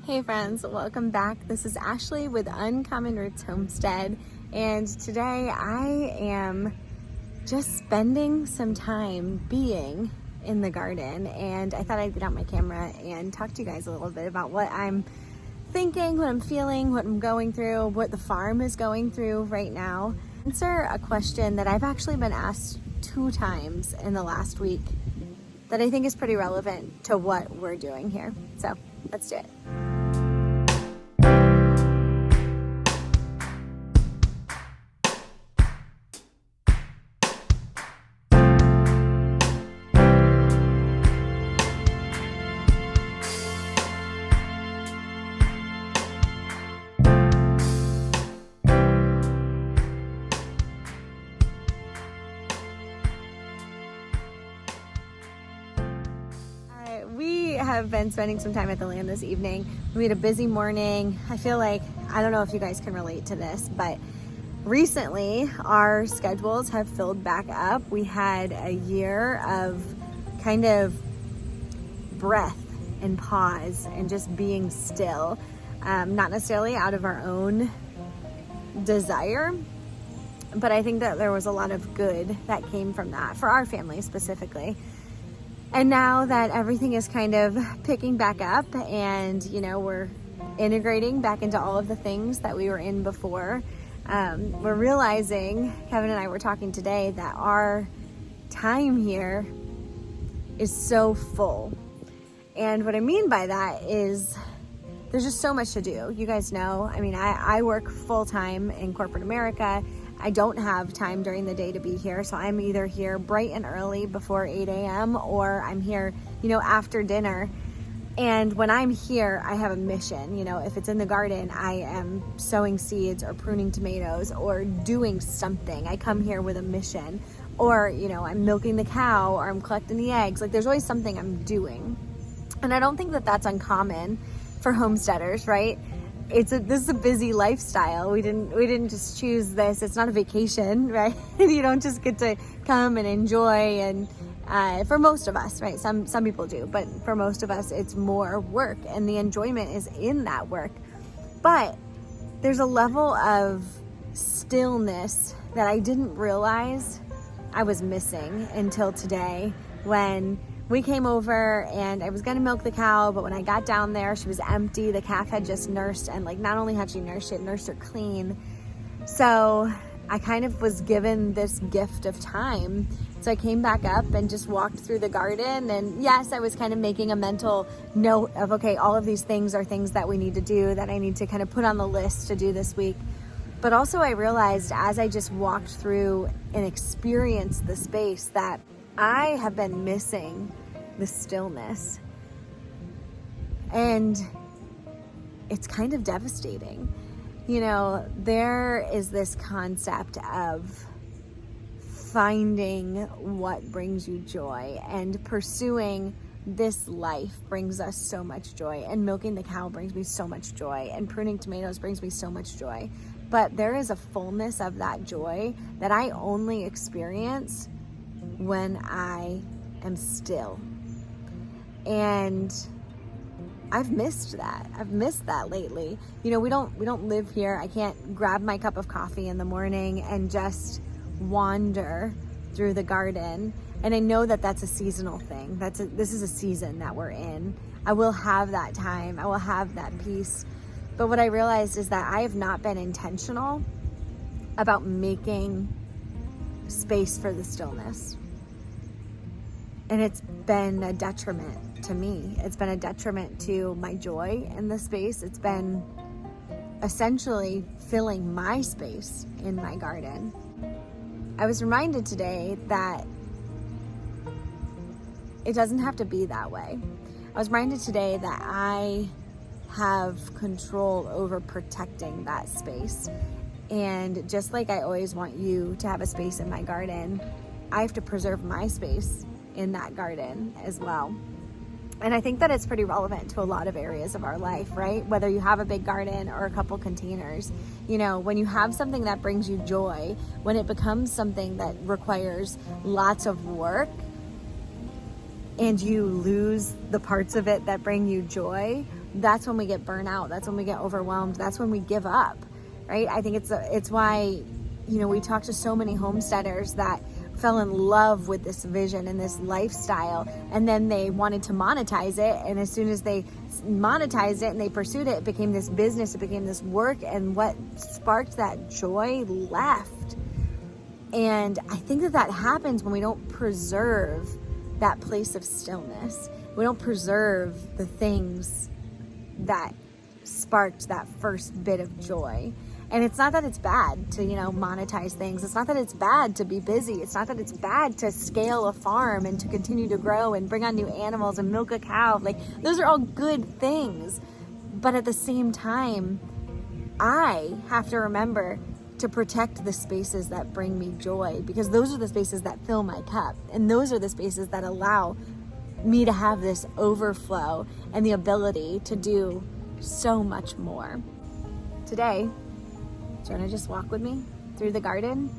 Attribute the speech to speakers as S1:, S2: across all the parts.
S1: Hey friends, welcome back. This is Ashley with Uncommon Roots Homestead, and today I am just spending some time being in the garden, and I thought I'd get out my camera and talk to you guys a little bit about what I'm thinking, what I'm feeling, what I'm going through, what the farm is going through right now. Answer a question that I've actually been asked 2 times in the last week that I think is pretty relevant to what we're doing here. So let's do it. We have been spending some time at the land this evening. We had a busy morning. I feel like, I don't know if you guys can relate to this, but recently our schedules have filled back up. We had a year of kind of breath and pause and just being still, not necessarily out of our own desire, but I think that there was a lot of good that came from that for our family specifically. And now that everything is kind of picking back up and, you know, we're integrating back into all of the things that we were in before, we're realizing, Kevin and I were talking today, that our time here is so full. And what I mean by that is there's just so much to do. You guys know, I mean, I work full time in corporate America. I don't have time during the day to be here, so I'm either here bright and early before 8 a.m. or I'm here, you know, after dinner. And when I'm here, I have a mission. You know, if it's in the garden, I am sowing seeds or pruning tomatoes or doing something. I come here with a mission. Or, you know, I'm milking the cow or I'm collecting the eggs. Like, there's always something I'm doing. And I don't think that that's uncommon for homesteaders, right? This is a busy lifestyle. We didn't just choose this. It's not a vacation, right? You don't just get to come and enjoy. And for most of us, right? Some people do, but for most of us, it's more work, and the enjoyment is in that work. But there's a level of stillness that I didn't realize I was missing until today, when we came over and I was gonna milk the cow, but when I got down there, she was empty. The calf had just nursed, and like, not only had she nursed, she had nursed her clean. So I kind of was given this gift of time. So I came back up and just walked through the garden, and yes, I was kind of making a mental note of, okay, all of these things are things that we need to do, that I need to kind of put on the list to do this week. But also I realized as I just walked through and experienced the space that I have been missing the stillness. And it's kind of devastating. You know, there is this concept of finding what brings you joy, and pursuing this life brings us so much joy, and milking the cow brings me so much joy, and pruning tomatoes brings me so much joy. But there is a fullness of that joy that I only experience when I am still. And I've missed that. I've missed that lately. You know, we don't live here. I can't grab my cup of coffee in the morning and just wander through the garden. And I know that that's a seasonal thing. This is a season that we're in. I will have that time. I will have that peace. But what I realized is that I have not been intentional about making space for the stillness. And it's been a detriment to me. It's been a detriment to my joy in the space. It's been essentially filling my space in my garden. I was reminded today that it doesn't have to be that way. I was reminded today that I have control over protecting that space. And just like I always want you to have a space in my garden, I have to preserve my space in that garden as well. And I think that it's pretty relevant to a lot of areas of our life, right? Whether you have a big garden or a couple containers, you know, when you have something that brings you joy, when it becomes something that requires lots of work and you lose the parts of it that bring you joy, that's when we get burnout. That's when we get overwhelmed. That's when we give up, right? I think it's why, we talk to so many homesteaders that fell in love with this vision and this lifestyle, and then they wanted to monetize it. And as soon as they monetized it and they pursued it, it became this business, it became this work, and what sparked that joy left. And I think that happens when we don't preserve that place of stillness. We don't preserve the things that sparked that first bit of joy. And it's not that it's bad to, monetize things. It's not that it's bad to be busy. It's not that it's bad to scale a farm and to continue to grow and bring on new animals and milk a cow. Like, those are all good things. But at the same time, I have to remember to protect the spaces that bring me joy, because those are the spaces that fill my cup. And those are the spaces that allow me to have this overflow and the ability to do so much more. Today, do you want to just walk with me through the garden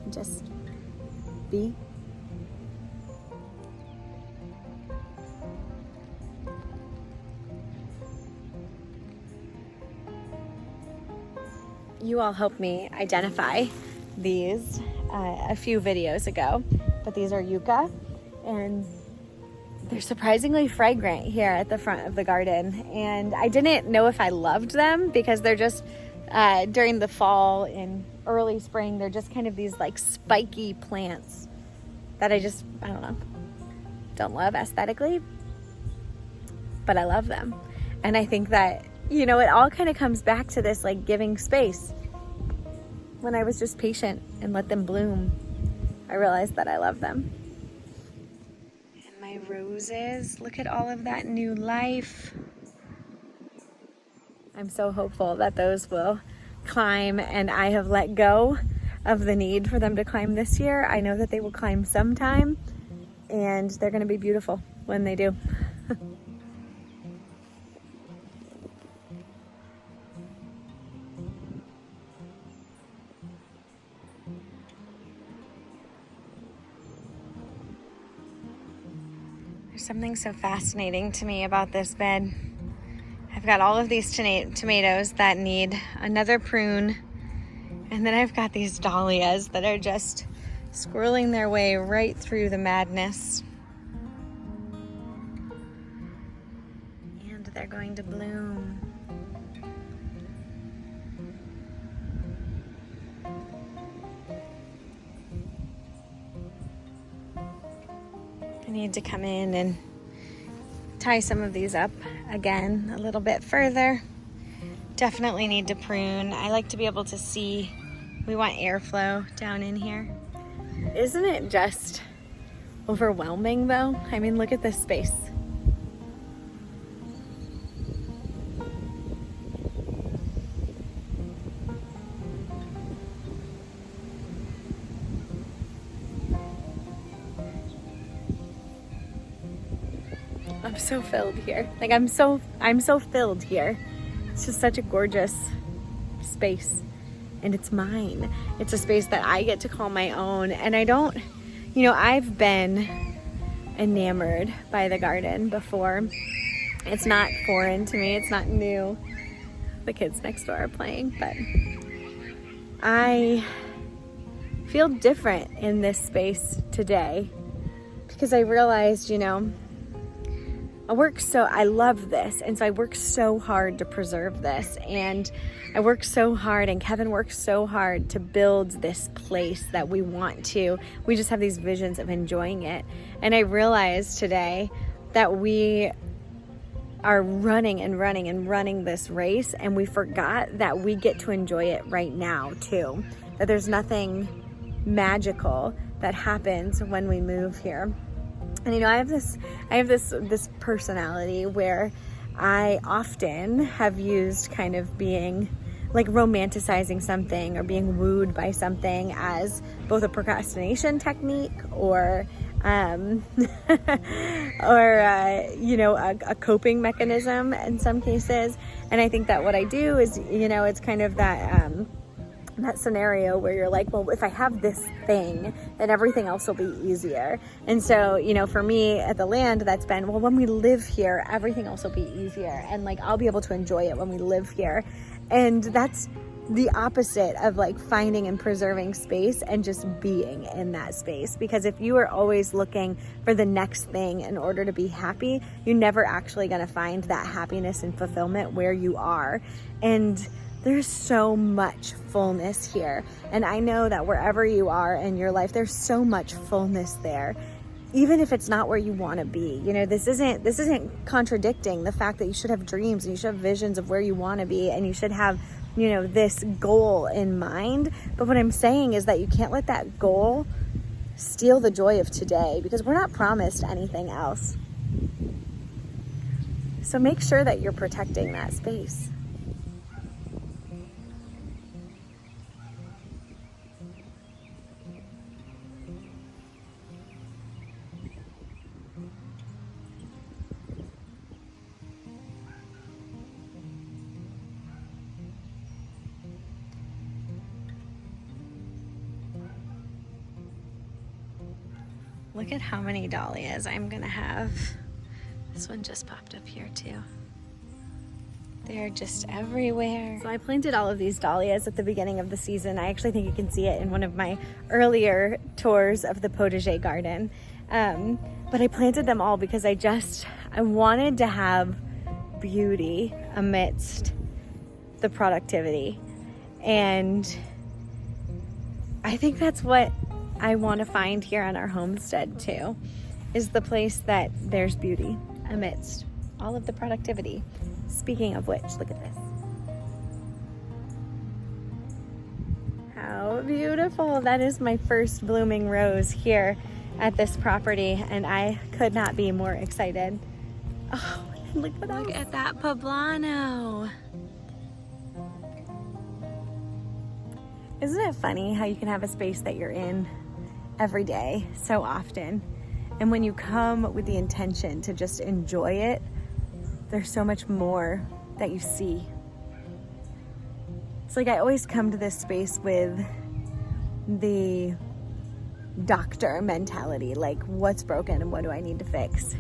S1: and just be? You all helped me identify these a few videos ago, but these are yucca, and they're surprisingly fragrant here at the front of the garden. And I didn't know if I loved them because they're just during the fall and early spring, they're just kind of these like spiky plants that I don't love aesthetically, but I love them. And I think that, it all kind of comes back to this like giving space. When I was just patient and let them bloom, I realized that I love them. And my roses, look at all of that new life. I'm so hopeful that those will climb, and I have let go of the need for them to climb this year. I know that they will climb sometime, and they're going to be beautiful when they do. There's something so fascinating to me about this bed. I've got all of these tomatoes that need another prune, and then I've got these dahlias that are just squirreling their way right through the madness. And they're going to bloom. I need to come in and tie some of these up again a little bit further. Definitely need to prune. I like to be able to see. We want airflow down in here. Isn't it just overwhelming though? I mean, look at this space. I'm so filled here. Like I'm so filled here. It's just such a gorgeous space, and it's mine. It's a space that I get to call my own. And I don't, I've been enamored by the garden before. It's not foreign to me. It's not new. The kids next door are playing, but I feel different in this space today because I realized, I love this, and so I work so hard to preserve this, and I work so hard, and Kevin works so hard to build this place that we want to. We just have these visions of enjoying it, and I realized today that we are running this race, and we forgot that we get to enjoy it right now too, that there's nothing magical that happens when we move here. And I have this personality where I often have used kind of being like romanticizing something or being wooed by something as both a procrastination technique or a coping mechanism in some cases. And I think that what I do is, it's kind of that that scenario where you're like, well, if I have this thing, then everything else will be easier. And so, you know, for me at the land, that's been, well, when we live here, everything else will be easier. And like, I'll be able to enjoy it when we live here. And that's the opposite of like finding and preserving space and just being in that space. Because if you are always looking for the next thing in order to be happy, you're never actually going to find that happiness and fulfillment where you are. And there's so much fullness here. And I know that wherever you are in your life, there's so much fullness there. Even if it's not where you want to be. You know, this isn't contradicting the fact that you should have dreams and you should have visions of where you want to be, and you should have, you know, this goal in mind. But what I'm saying is that you can't let that goal steal the joy of today, because we're not promised anything else. So make sure that you're protecting that space. Look at how many dahlias I'm gonna have. This one just popped up here too. They're just everywhere. So I planted all of these dahlias at the beginning of the season. I actually think you can see it in one of my earlier tours of the Potager garden. But I planted them all because I wanted to have beauty amidst the productivity. And I think that's what I want to find here on our homestead too, is the place that there's beauty amidst all of the productivity. Speaking of which, look at this. How beautiful. That is my first blooming rose here at this property, and I could not be more excited. Oh, and look at that poblano. Isn't it funny how you can have a space that you're in every day so often, and when you come with the intention to just enjoy it, there's so much more that you see. It's like I always come to this space with the doctor mentality, like what's broken and what do I need to fix,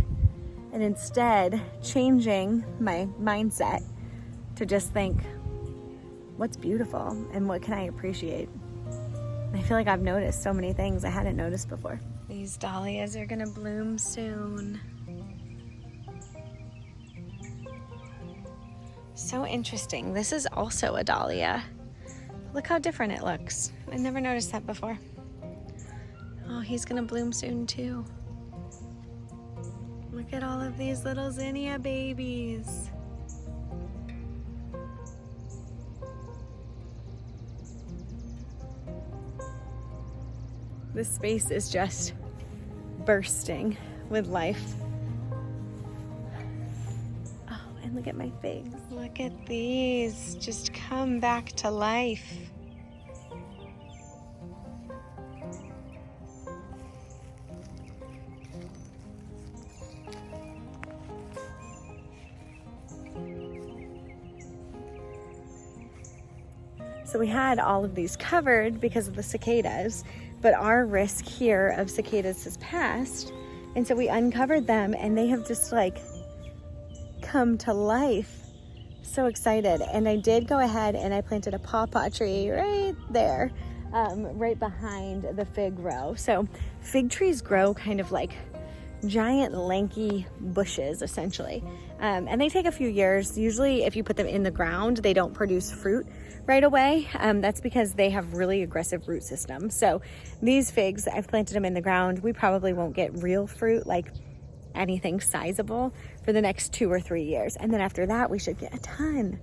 S1: and instead changing my mindset to just think what's beautiful and what can I appreciate. I feel like I've noticed so many things I hadn't noticed before. These dahlias are gonna bloom soon. So interesting. This is also a dahlia. Look how different it looks. I never noticed that before. Oh, he's gonna bloom soon too. Look at all of these little zinnia babies. This space is just bursting with life. Oh, and look at my figs. Look at these, just come back to life. So we had all of these covered because of the cicadas, but our risk here of cicadas has passed. And so we uncovered them and they have just like come to life. So excited. And I did go ahead and I planted a pawpaw tree right there, right behind the fig row. So fig trees grow kind of like giant lanky bushes essentially. And they take a few years. Usually if you put them in the ground, they don't produce fruit right away. That's because they have really aggressive root systems. So these figs, I've planted them in the ground. We probably won't get real fruit, like anything sizable, for the next 2 or 3 years. And then after that, we should get a ton.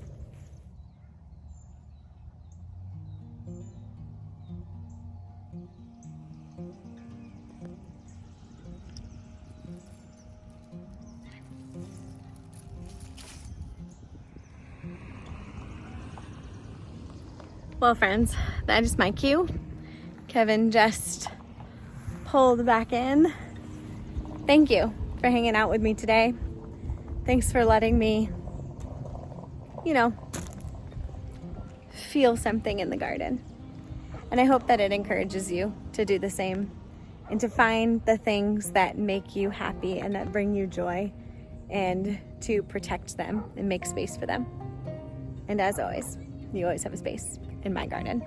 S1: Well, friends, that is my cue. Kevin just pulled back in. Thank you for hanging out with me today. Thanks for letting me, feel something in the garden. And I hope that it encourages you to do the same and to find the things that make you happy and that bring you joy and to protect them and make space for them. And as always, you always have a space in my garden.